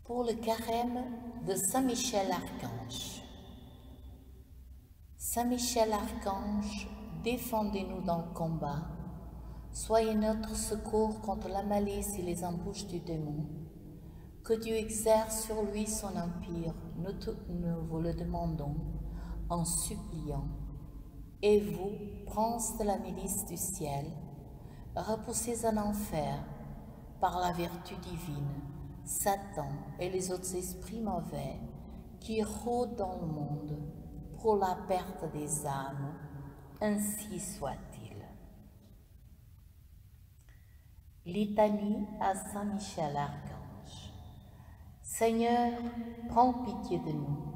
pour le carême de Saint Michel Archange. Saint Michel Archange, défendez-nous dans le combat. Soyez notre secours contre la malice et les embûches du démon. Que Dieu exerce sur lui son empire, nous vous le demandons en suppliant. Et vous, princes de la milice du ciel, repoussez en enfer, par la vertu divine, Satan et les autres esprits mauvais qui rôdent dans le monde pour la perte des âmes, ainsi soit-il. Litanie à Saint Michel Archange. Seigneur, prends pitié de nous.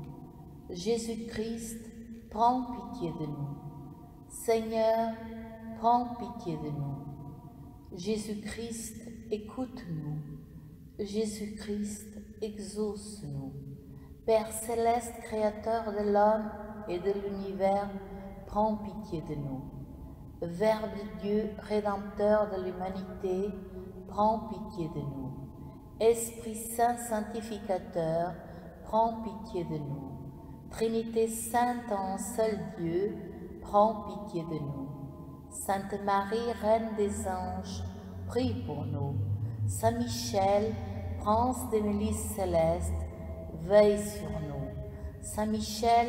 Jésus-Christ, prends pitié de nous. Seigneur, prends pitié de nous. Jésus-Christ, écoute-nous. Jésus-Christ, exauce-nous. Père céleste, créateur de l'homme et de l'univers, prends pitié de nous. Verbe de Dieu, rédempteur de l'humanité, prends pitié de nous. Esprit Saint sanctificateur, prends pitié de nous. Trinité sainte en un seul Dieu, prends pitié de nous. Sainte Marie, Reine des anges, prie pour nous. Saint Michel, prince des milices célestes, veille sur nous. Saint Michel,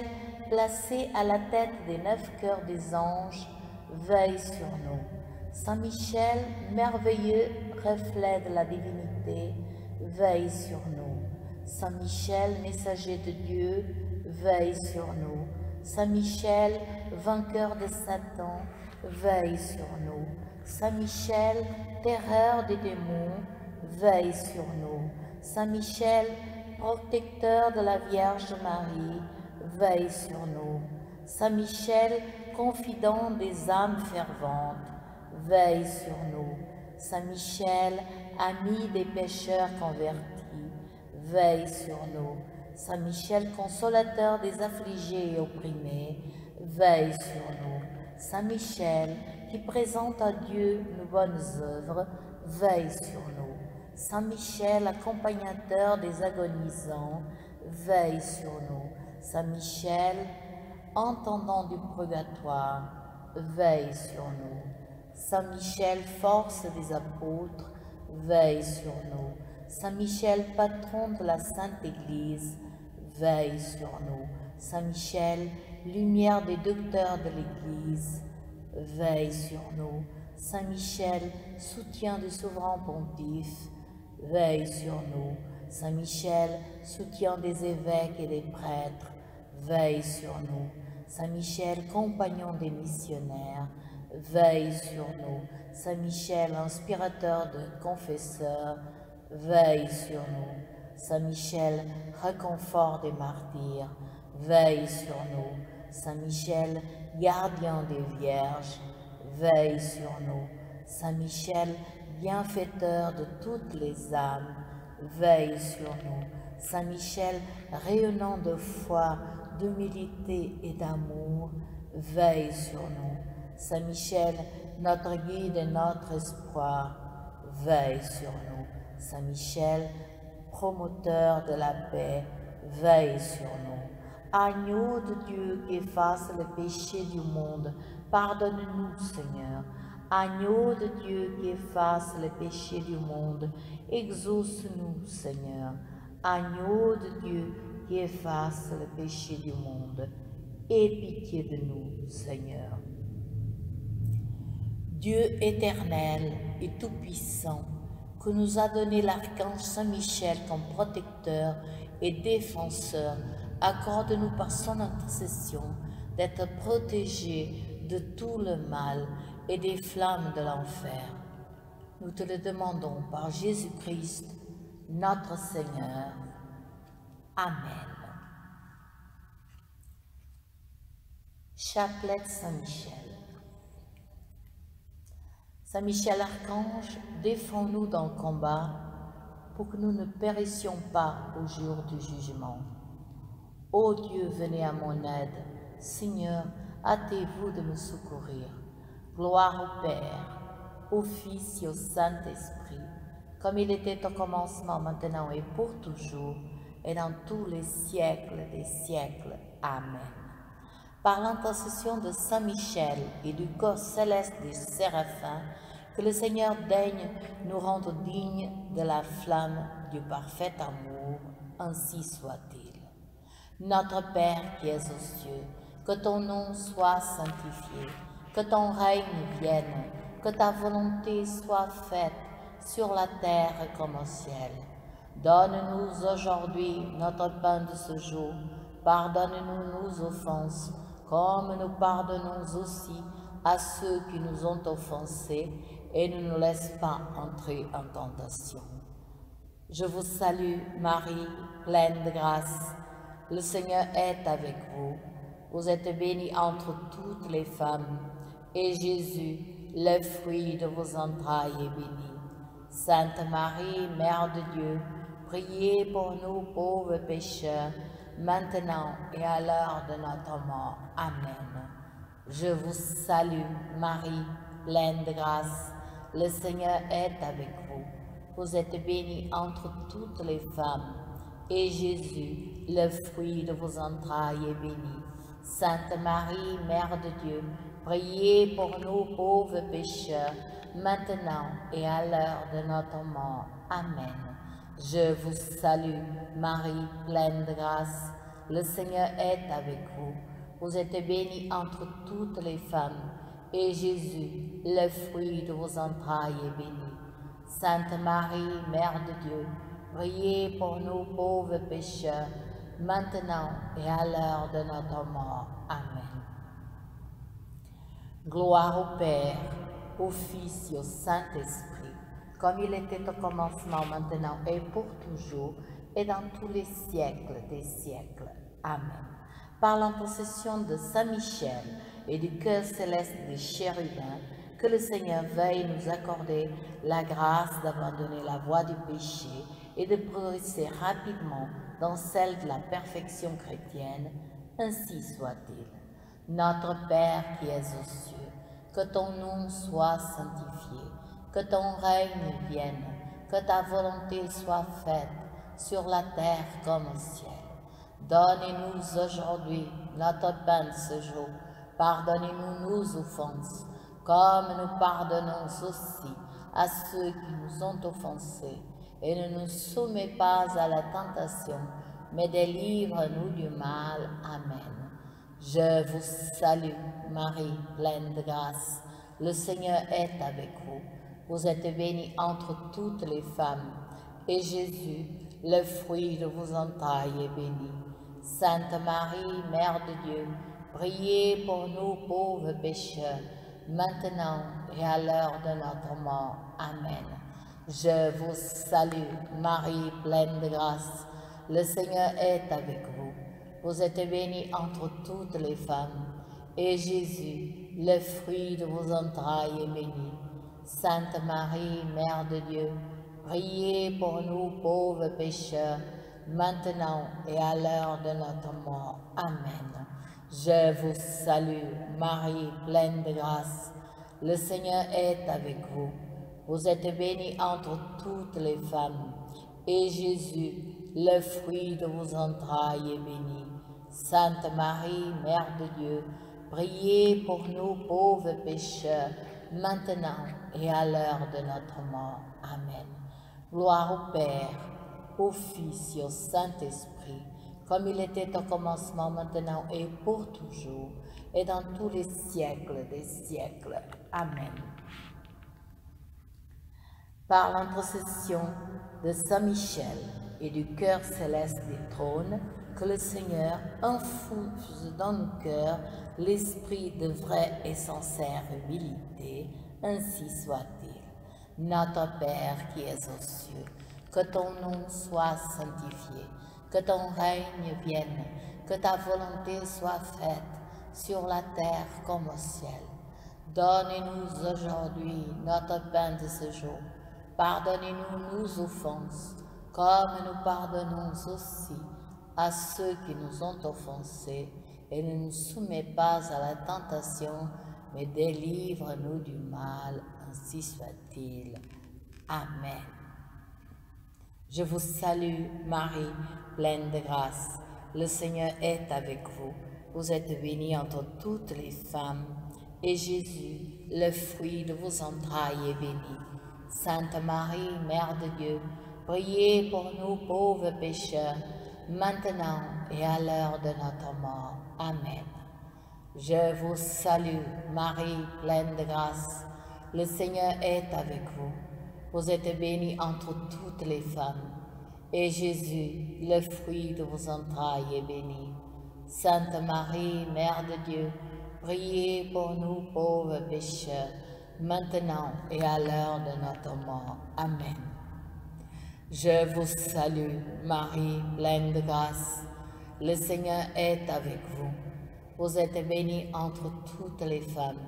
placé à la tête des 9 cœurs des anges, veille sur nous. Saint Michel, merveilleux reflet de la divinité, veille sur nous. Saint Michel, messager de Dieu, veille sur nous. Saint Michel, vainqueur de Satan, veille sur nous. Saint Michel, terreur des démons, veille sur nous. Saint Michel, protecteur de la Vierge Marie, veille sur nous. Saint Michel, confident des âmes ferventes, veille sur nous. Saint Michel, ami des pécheurs convertis, veille sur nous. Saint Michel, consolateur des affligés et opprimés, veille sur nous. Saint Michel, qui présente à Dieu nos bonnes œuvres, veille sur nous. Saint Michel, accompagnateur des agonisants, veille sur nous. Saint Michel, entendant du purgatoire, veille sur nous. Saint Michel, force des apôtres, veille sur nous. Saint Michel, patron de la Sainte Église, veille sur nous. Saint Michel, lumière des docteurs de l'Église, veille sur nous. Saint Michel, soutien du souverain pontife, veille sur nous. Saint Michel, soutien des évêques et des prêtres, veille sur nous. Saint Michel, compagnon des missionnaires, veille sur nous. Saint Michel, inspirateur de confesseurs, veille sur nous. Saint Michel, réconfort des martyrs, veille sur nous. Saint Michel, gardien des vierges, veille sur nous. Saint Michel, bienfaiteur de toutes les âmes, veille sur nous. Saint Michel, rayonnant de foi, d'humilité et d'amour, veille sur nous. Saint Michel, notre guide et notre espoir, veille sur nous. Saint Michel, promoteur de la paix, veille sur nous. Agneau de Dieu qui efface le péché du monde, pardonne-nous, Seigneur. Agneau de Dieu qui efface le péché du monde, exauce-nous, Seigneur. Agneau de Dieu qui efface le péché du monde, aie pitié de nous, Seigneur. Dieu éternel et tout-puissant, que nous a donné l'archange Saint Michel comme protecteur et défenseur, accorde-nous par son intercession d'être protégés de tout le mal et des flammes de l'enfer. Nous te le demandons par Jésus-Christ, notre Seigneur. Amen. Chapelet de Saint Michel. Saint Michel Archange, défends-nous dans le combat pour que nous ne périssions pas au jour du jugement. Ô Dieu, venez à mon aide. Seigneur, hâtez-vous de me secourir. Gloire au Père, au Fils et au Saint-Esprit, comme il était au commencement, maintenant et pour toujours, et dans tous les siècles des siècles. Amen. Par l'intercession de Saint Michel et du corps céleste des séraphins, que le Seigneur daigne nous rendre dignes de la flamme du parfait amour, ainsi soit-il. Notre Père qui es aux cieux, que ton nom soit sanctifié, que ton règne vienne, que ta volonté soit faite sur la terre comme au ciel. Donne-nous aujourd'hui notre pain de ce jour. Pardonne-nous nos offenses, comme nous pardonnons aussi à ceux qui nous ont offensés, et ne nous laisse pas entrer en tentation. Je vous salue, Marie, pleine de grâce. Le Seigneur est avec vous. Vous êtes bénie entre toutes les femmes, et Jésus, le fruit de vos entrailles, est béni. Sainte Marie, Mère de Dieu, priez pour nous pauvres pécheurs, maintenant et à l'heure de notre mort. Amen. Je vous salue, Marie, pleine de grâce. Le Seigneur est avec vous. Vous êtes bénie entre toutes les femmes, et Jésus, le fruit de vos entrailles, est béni. Sainte Marie, Mère de Dieu, priez pour nous pauvres pécheurs, maintenant et à l'heure de notre mort. Amen. Je vous salue, Marie, pleine de grâce. Le Seigneur est avec vous. Vous êtes bénie entre toutes les femmes, et Jésus, le fruit de vos entrailles, est béni. Sainte Marie, Mère de Dieu, priez pour nous pauvres pécheurs, maintenant et à l'heure de notre mort. Amen. Gloire au Père, au Fils et au Saint-Esprit, comme il était au commencement, maintenant et pour toujours, et dans tous les siècles des siècles. Amen. Par l'intercession de Saint Michel et du cœur céleste des chérubins, que le Seigneur veuille nous accorder la grâce d'abandonner la voie du péché et de progresser rapidement dans celle de la perfection chrétienne, ainsi soit-il. Notre Père qui es aux cieux, que ton nom soit sanctifié, que ton règne vienne, que ta volonté soit faite sur la terre comme au ciel. Donnez-nous aujourd'hui notre pain de ce jour. Pardonnez-nous nos offenses, comme nous pardonnons aussi à ceux qui nous ont offensés. Et ne nous soumets pas à la tentation, mais délivre-nous du mal. Amen. Je vous salue, Marie, pleine de grâce. Le Seigneur est avec vous. Vous êtes bénie entre toutes les femmes, et Jésus, le fruit de vos entrailles, est béni. Sainte Marie, Mère de Dieu, priez pour nous pauvres pécheurs, maintenant et à l'heure de notre mort. Amen. Je vous salue, Marie, pleine de grâce. Le Seigneur est avec vous. Vous êtes bénie entre toutes les femmes, et Jésus, le fruit de vos entrailles, est béni. Sainte Marie, Mère de Dieu, priez pour nous pauvres pécheurs, maintenant et à l'heure de notre mort. Amen. Je vous salue, Marie, pleine de grâce. Le Seigneur est avec vous. Vous êtes bénie entre toutes les femmes, et Jésus, le fruit de vos entrailles, est béni. Sainte Marie, Mère de Dieu, priez pour nous pauvres pécheurs, maintenant et à l'heure de notre mort. Amen. Gloire au Père, au Fils et au Saint-Esprit, comme il était au commencement, maintenant et pour toujours, et dans tous les siècles des siècles. Amen. Par l'intercession de Saint Michel et du cœur céleste des trônes, que le Seigneur infuse dans nos cœurs l'esprit de vraie et sincère humilité, ainsi soit-il. Notre Père qui es aux cieux, que ton nom soit sanctifié, que ton règne vienne, que ta volonté soit faite sur la terre comme au ciel. Donne-nous aujourd'hui notre pain de ce jour. Pardonnez-nous nos offenses, comme nous pardonnons aussi à ceux qui nous ont offensés, et ne nous soumets pas à la tentation, mais délivre-nous du mal, ainsi soit-il. Amen. Je vous salue, Marie, pleine de grâce. Le Seigneur est avec vous. Vous êtes bénie entre toutes les femmes, et Jésus, le fruit de vos entrailles, est béni. Sainte Marie, Mère de Dieu, priez pour nous pauvres pécheurs, maintenant et à l'heure de notre mort. Amen. Je vous salue, Marie, pleine de grâce. Le Seigneur est avec vous. Vous êtes bénie entre toutes les femmes, et Jésus, le fruit de vos entrailles, est béni. Sainte Marie, Mère de Dieu, priez pour nous pauvres pécheurs, maintenant et à l'heure de notre mort. Amen. Je vous salue, Marie, pleine de grâce. Le Seigneur est avec vous. Vous êtes bénie entre toutes les femmes,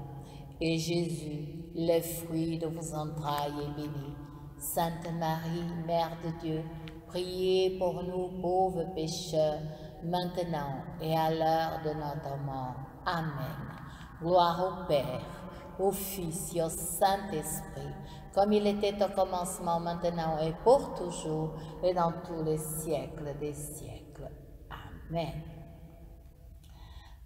et Jésus, le fruit de vos entrailles, est béni. Sainte Marie, Mère de Dieu, priez pour nous pauvres pécheurs, maintenant et à l'heure de notre mort. Amen. Gloire au Père, au Fils et au Saint-Esprit, comme il était au commencement, maintenant et pour toujours, et dans tous les siècles des siècles. Amen.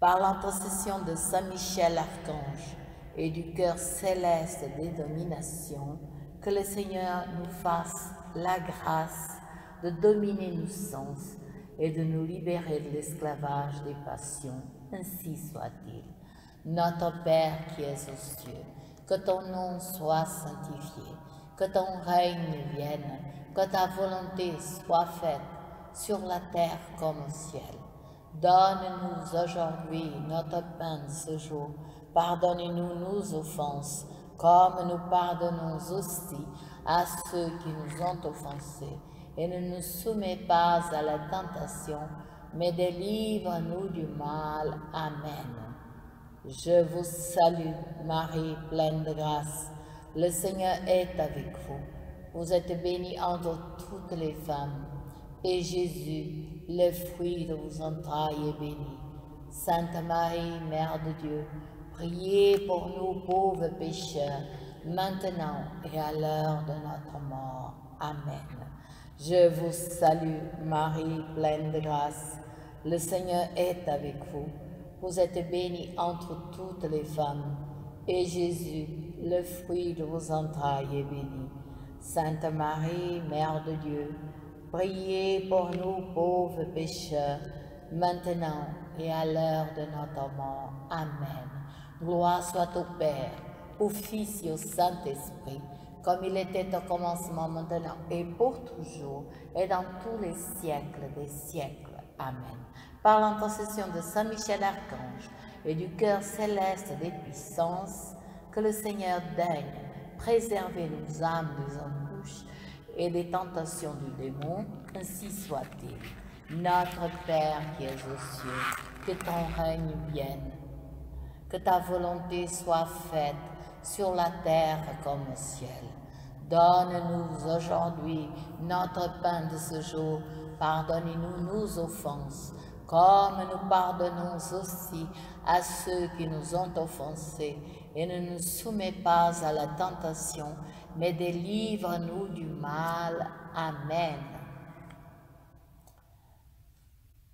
Par l'intercession de Saint Michel Archange et du cœur céleste des dominations, que le Seigneur nous fasse la grâce de dominer nos sens et de nous libérer de l'esclavage des passions. Ainsi soit-il. Notre Père qui es aux cieux, que ton nom soit sanctifié, que ton règne vienne, que ta volonté soit faite sur la terre comme au ciel. Donne-nous aujourd'hui notre pain de ce jour. Pardonnez-nous nos offenses, comme nous pardonnons aussi à ceux qui nous ont offensés. Et ne nous soumets pas à la tentation, mais délivre-nous du mal. Amen. Je vous salue, Marie, pleine de grâce. Le Seigneur est avec vous. Vous êtes bénie entre toutes les femmes, et Jésus, le fruit de vos entrailles, est béni. Sainte Marie, Mère de Dieu, priez pour nous pauvres pécheurs, maintenant et à l'heure de notre mort. Amen. Je vous salue, Marie, pleine de grâce. Le Seigneur est avec vous. Vous êtes bénie entre toutes les femmes, et Jésus, le fruit de vos entrailles, est béni. Sainte Marie, Mère de Dieu, priez pour nous pauvres pécheurs, maintenant et à l'heure de notre mort. Amen. Gloire soit au Père, au Fils et au Saint-Esprit, comme il était au commencement, maintenant et pour toujours, et dans tous les siècles des siècles. Amen. Par l'intercession de Saint Michel Archange et du cœur céleste des puissances, que le Seigneur daigne préserver nos âmes des embûches et des tentations du démon, ainsi soit-il. Notre Père qui es aux cieux, que ton règne vienne, que ta volonté soit faite sur la terre comme au ciel. Donne-nous aujourd'hui notre pain de ce jour. Pardonnez-nous nos offenses, comme nous pardonnons aussi à ceux qui nous ont offensés. Et ne nous soumets pas à la tentation, mais délivre-nous du mal. Amen.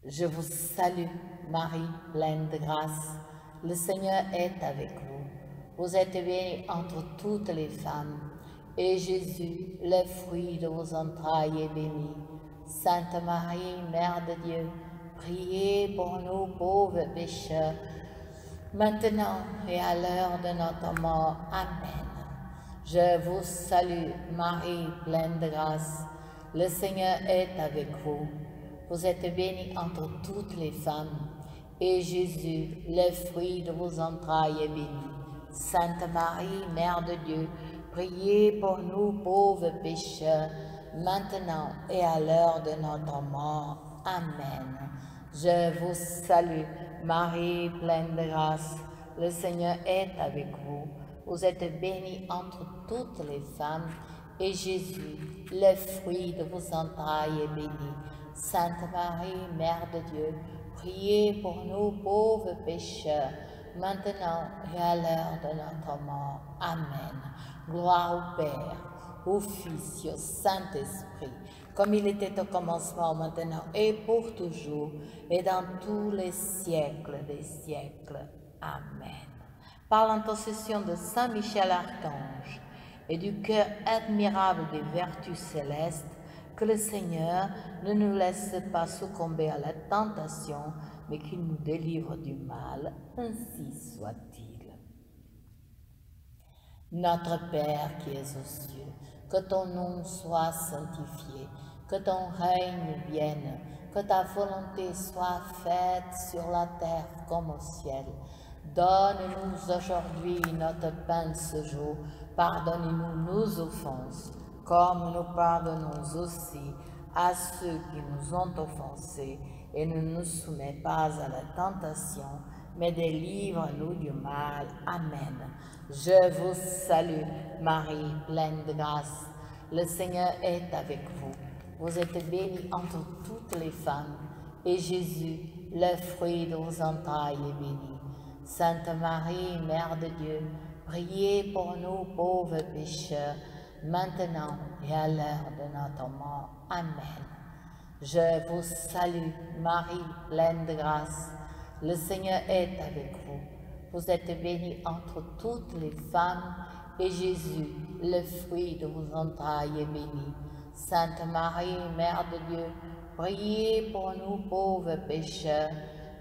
Je vous salue, Marie, pleine de grâce. Le Seigneur est avec vous. Vous êtes bénie entre toutes les femmes, et Jésus, le fruit de vos entrailles, est béni. Sainte Marie, Mère de Dieu, priez pour nous pauvres pécheurs, maintenant et à l'heure de notre mort. Amen. Je vous salue, Marie, pleine de grâce. Le Seigneur est avec vous. Vous êtes bénie entre toutes les femmes, et Jésus, le fruit de vos entrailles, est béni. Sainte Marie, Mère de Dieu, priez pour nous pauvres pécheurs, maintenant et à l'heure de notre mort. Amen. Je vous salue, Marie, pleine de grâce. Le Seigneur est avec vous. Vous êtes bénie entre toutes les femmes, et Jésus, le fruit de vos entrailles, est béni. Sainte Marie, Mère de Dieu, priez pour nous pauvres pécheurs, maintenant et à l'heure de notre mort. Amen. Gloire au Père, au Fils et au Saint-Esprit, comme il était au commencement, maintenant et pour toujours, et dans tous les siècles des siècles. Amen. Par l'intercession de Saint Michel Archange et du cœur admirable des vertus célestes, que le Seigneur ne nous laisse pas succomber à la tentation, mais qu'il nous délivre du mal, ainsi soit-il. Notre Père qui es aux cieux, que ton nom soit sanctifié, que ton règne vienne, que ta volonté soit faite sur la terre comme au ciel. Donne-nous aujourd'hui notre pain de ce jour, pardonne-nous nos offenses, comme nous pardonnons aussi à ceux qui nous ont offensés, et ne nous soumets pas à la tentation, mais délivre-nous du mal. Amen. Je vous salue, Marie, pleine de grâce. Le Seigneur est avec vous. Vous êtes bénie entre toutes les femmes, et Jésus, le fruit de vos entrailles, est béni. Sainte Marie, Mère de Dieu, priez pour nous pauvres pécheurs, maintenant et à l'heure de notre mort. Amen. Je vous salue, Marie, pleine de grâce. Le Seigneur est avec vous. Vous êtes bénie entre toutes les femmes, et Jésus, le fruit de vos entrailles, est béni. Sainte Marie, Mère de Dieu, priez pour nous pauvres pécheurs,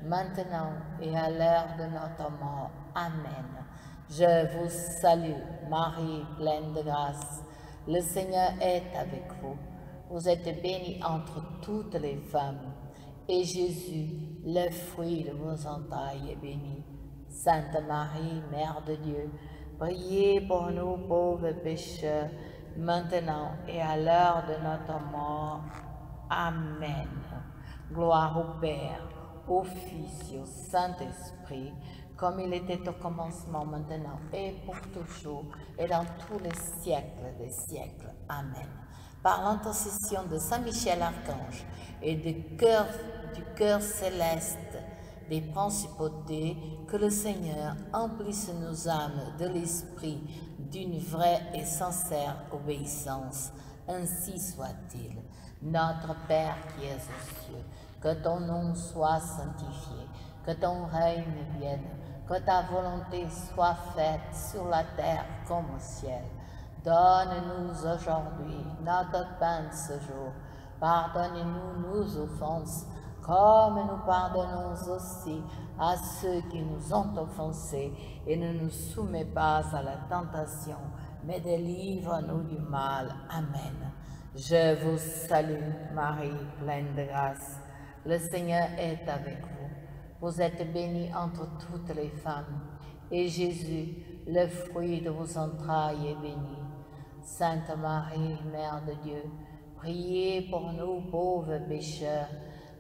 maintenant et à l'heure de notre mort. Amen. Je vous salue, Marie, pleine de grâce. Le Seigneur est avec vous. Vous êtes bénie entre toutes les femmes, et Jésus, le fruit de vos entrailles, est béni. Sainte Marie, Mère de Dieu, priez pour nous pauvres pécheurs, maintenant et à l'heure de notre mort. Amen. Gloire au Père, au Fils et au Saint-Esprit, comme il était au commencement, maintenant et pour toujours, et dans tous les siècles des siècles. Amen. Par l'intercession de Saint Michel Archange et du cœur céleste des principautés, que le Seigneur emplisse nos âmes de l'esprit d'une vraie et sincère obéissance. Ainsi soit-il. Notre Père qui es aux cieux, que ton nom soit sanctifié, que ton règne vienne, que ta volonté soit faite sur la terre comme au ciel. Donne-nous aujourd'hui notre pain de ce jour. Pardonne-nous nos offenses, comme nous pardonnons aussi à ceux qui nous ont offensés, et ne nous soumets pas à la tentation, mais délivre-nous du mal. Amen. Je vous salue, Marie, pleine de grâce. Le Seigneur est avec vous. Vous êtes bénie entre toutes les femmes, et Jésus, le fruit de vos entrailles, est béni. Sainte Marie, Mère de Dieu, priez pour nous pauvres pécheurs,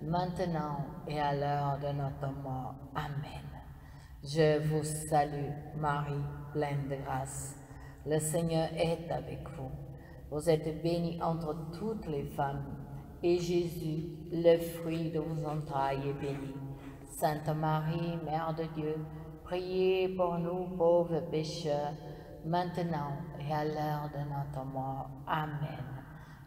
maintenant et à l'heure de notre mort. Amen. Je vous salue, Marie, pleine de grâce. Le Seigneur est avec vous. Vous êtes bénie entre toutes les femmes, et Jésus, le fruit de vos entrailles, est béni. Sainte Marie, Mère de Dieu, priez pour nous pauvres pécheurs, maintenant et à l'heure de notre mort. Amen.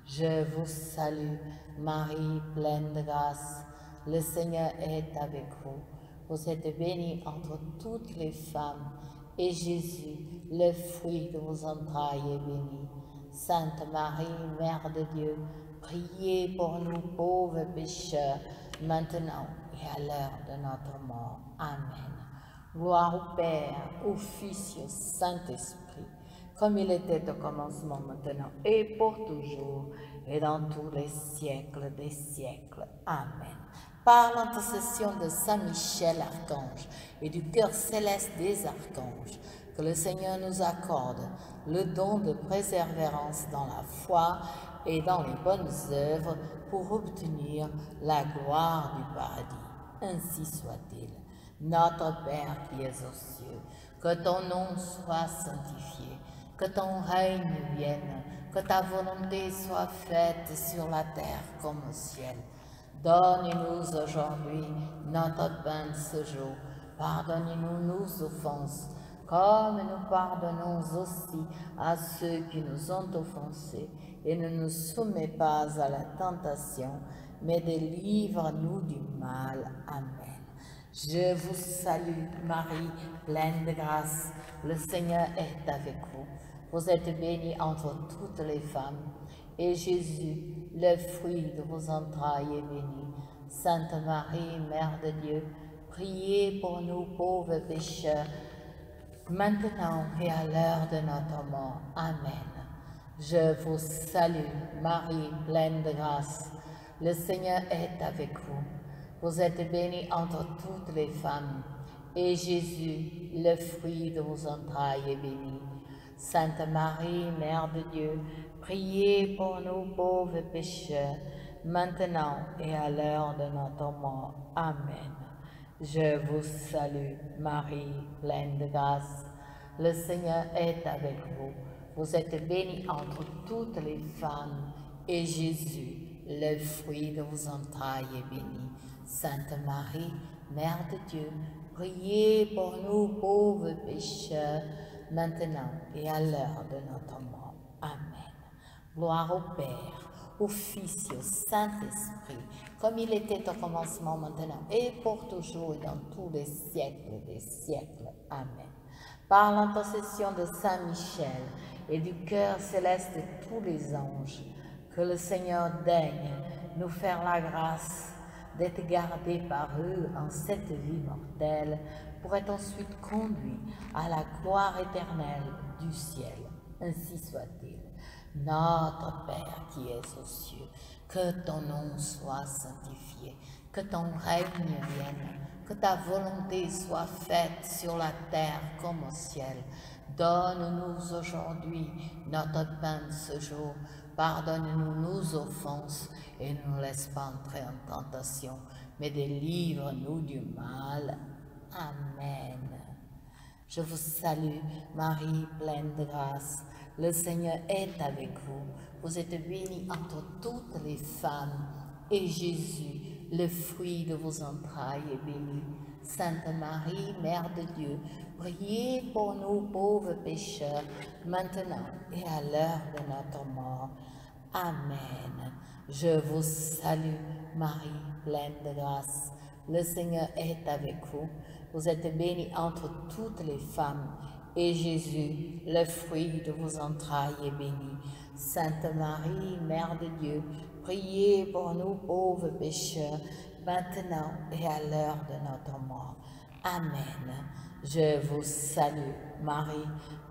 Je vous salue, Marie, pleine de grâce. Le Seigneur est avec vous. Vous êtes bénie entre toutes les femmes, et Jésus, le fruit de vos entrailles, est béni. Sainte Marie, Mère de Dieu, priez pour nous pauvres pécheurs, maintenant et à l'heure de notre mort. Amen. Gloire au Père, au Fils et au Saint-Esprit, comme il était au commencement, maintenant et pour toujours, et dans tous les siècles des siècles. Amen. Par l'intercession de Saint Michel Archange et du cœur céleste des archanges, que le Seigneur nous accorde le don de persévérance dans la foi et dans les bonnes œuvres pour obtenir la gloire du paradis. Ainsi soit-il. Notre Père qui es aux cieux, que ton nom soit sanctifié, que ton règne vienne, que ta volonté soit faite sur la terre comme au ciel. Donne-nous aujourd'hui notre pain de ce jour. Pardonne-nous nos offenses, comme nous pardonnons aussi à ceux qui nous ont offensés, et ne nous soumets pas à la tentation, mais délivre-nous du mal. Amen. Je vous salue, Marie, pleine de grâce. Le Seigneur est avec vous. Vous êtes bénie entre toutes les femmes, et Jésus, le fruit de vos entrailles, est béni. Sainte Marie, Mère de Dieu, priez pour nous pauvres pécheurs, maintenant et à l'heure de notre mort. Amen. Je vous salue, Marie, pleine de grâce. Le Seigneur est avec vous. Vous êtes bénie entre toutes les femmes, et Jésus, le fruit de vos entrailles, est béni. Sainte Marie, Mère de Dieu, priez pour nous pauvres pécheurs, maintenant et à l'heure de notre mort. Amen. Je vous salue, Marie, pleine de grâce. Le Seigneur est avec vous. Vous êtes bénie entre toutes les femmes, et Jésus, le fruit de vos entrailles, est béni. Sainte Marie, Mère de Dieu, priez pour nous pauvres pécheurs, maintenant et à l'heure de notre mort. Amen. Gloire au Père, au Fils et au Saint-Esprit, comme il était au commencement, maintenant et pour toujours et dans tous les siècles des siècles. Amen. Par l'intercession de Saint Michel et du cœur céleste de tous les anges, que le Seigneur daigne nous faire la grâce d'être gardés par eux en cette vie mortelle, pour être ensuite conduits à la gloire éternelle du ciel. Ainsi soit-il. Notre Père qui es aux cieux, que ton nom soit sanctifié, que ton règne vienne, que ta volonté soit faite sur la terre comme au ciel. Donne-nous aujourd'hui notre pain de ce jour. Pardonne-nous nos offenses et ne nous laisse pas entrer en tentation, mais délivre-nous du mal. Amen. Je vous salue, Marie, pleine de grâce. Le Seigneur est avec vous. Vous êtes bénie entre toutes les femmes, et Jésus, le fruit de vos entrailles, est béni. Sainte Marie, Mère de Dieu, priez pour nous pauvres pécheurs, maintenant et à l'heure de notre mort. Amen. Je vous salue, Marie, pleine de grâce. Le Seigneur est avec vous. Vous êtes bénie entre toutes les femmes, et Jésus, le fruit de vos entrailles, est béni. Sainte Marie, Mère de Dieu, priez pour nous pauvres pécheurs, maintenant et à l'heure de notre mort. Amen. Je vous salue, Marie,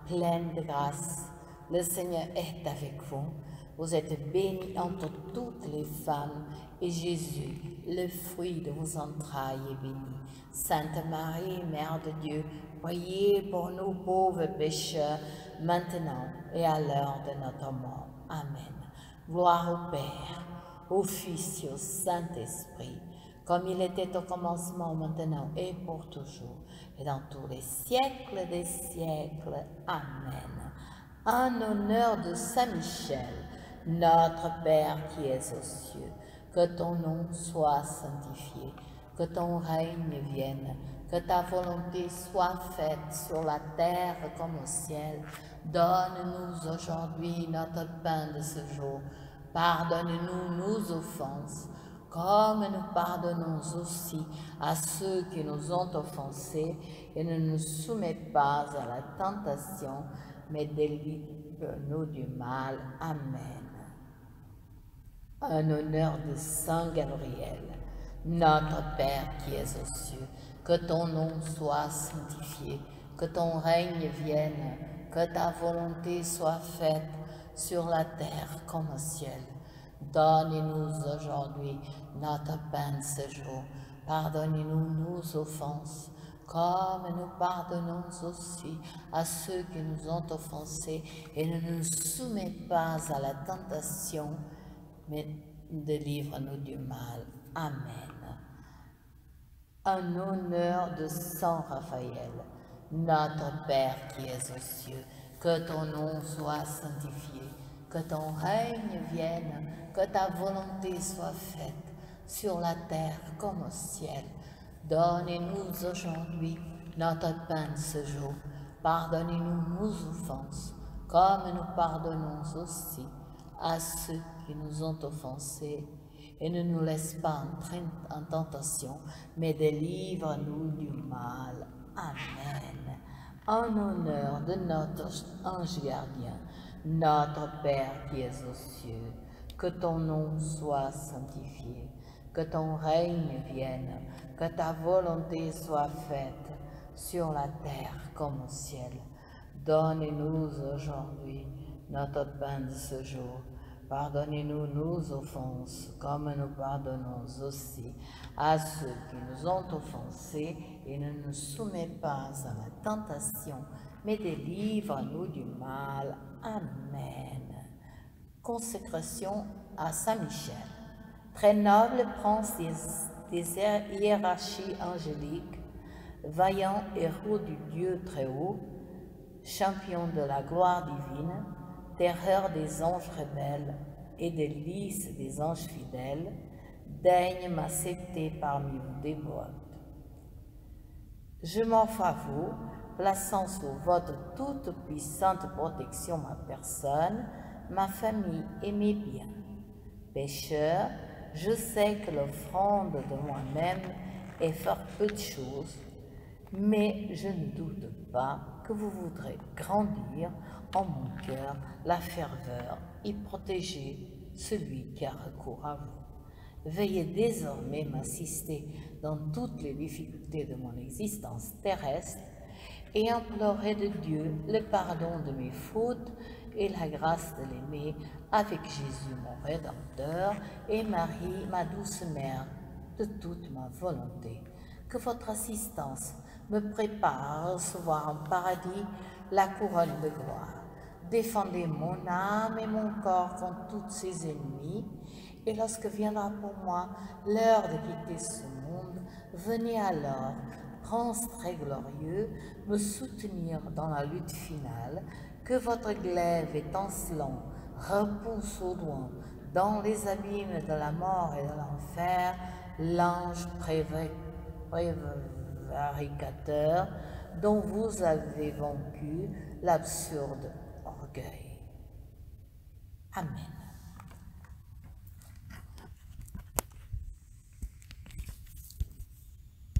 pleine de grâce. Le Seigneur est avec vous. Vous êtes bénie entre toutes les femmes, et Jésus, le fruit de vos entrailles, est béni. Sainte Marie, Mère de Dieu, priez pour nous pauvres pécheurs, maintenant et à l'heure de notre mort. Amen. Gloire au Père, au Fils et au Saint-Esprit, comme il était au commencement, maintenant et pour toujours, et dans tous les siècles des siècles. Amen. En honneur de Saint Michel, notre Père qui es aux cieux, que ton nom soit sanctifié, que ton règne vienne, que ta volonté soit faite sur la terre comme au ciel. Donne-nous aujourd'hui notre pain de ce jour. Pardonne-nous nos offenses, comme nous pardonnons aussi à ceux qui nous ont offensés, et ne nous soumets pas à la tentation, mais délivre-nous du mal. Amen. En honneur de Saint Gabriel, notre Père qui es aux cieux, que ton nom soit sanctifié, que ton règne vienne, que ta volonté soit faite sur la terre comme au ciel. Donne-nous aujourd'hui notre pain de ce jour. Pardonne-nous nos offenses, comme nous pardonnons aussi à ceux qui nous ont offensés, et ne nous soumets pas à la tentation, mais délivre-nous du mal. Amen. En honneur de Saint Raphaël, notre Père qui es aux cieux, que ton nom soit sanctifié, que ton règne vienne, que ta volonté soit faite sur la terre comme au ciel. Donne-nous aujourd'hui notre pain de ce jour. Pardonnez-nous nos offenses, comme nous pardonnons aussi à ceux qui nous ont offensés, et ne nous laisse pas entrer en tentation, mais délivre-nous du mal. Amen. En honneur de notre ange gardien, notre Père qui es aux cieux, que ton nom soit sanctifié, que ton règne vienne, que ta volonté soit faite sur la terre comme au ciel. Donne-nous aujourd'hui notre pain de ce jour. Pardonnez-nous nos offenses, comme nous pardonnons aussi à ceux qui nous ont offensés, et ne nous soumets pas à la tentation, mais délivre-nous du mal. Amen. Consécration à Saint Michel. Très noble prince des hiérarchies angéliques, vaillant héros du Dieu très haut, champion de la gloire divine, terreur des anges rebelles et délices des anges fidèles, daigne m'accepter parmi vos dévotes. Je m'offre à vous, plaçant sous votre toute puissante protection ma personne, ma famille et mes biens. Pécheur, je sais que l'offrande de moi-même est fort peu de choses, mais je ne doute pas que vous voudrez grandir en mon cœur la ferveur et protéger celui qui a recours à vous. Veuillez désormais m'assister dans toutes les difficultés de mon existence terrestre et implorer de Dieu le pardon de mes fautes et la grâce de l'aimer avec Jésus mon Rédempteur et Marie ma douce mère de toute ma volonté. Que votre assistance me prépare à recevoir en paradis la couronne de gloire. Défendez mon âme et mon corps contre tous ses ennemis, et lorsque viendra pour moi l'heure de quitter ce monde, venez alors, prince très glorieux, me soutenir dans la lutte finale, que votre glaive étincelant repousse au loin, dans les abîmes de la mort et de l'enfer, l'ange prévaricateur dont vous avez vaincu l'absurde orgueil. Amen.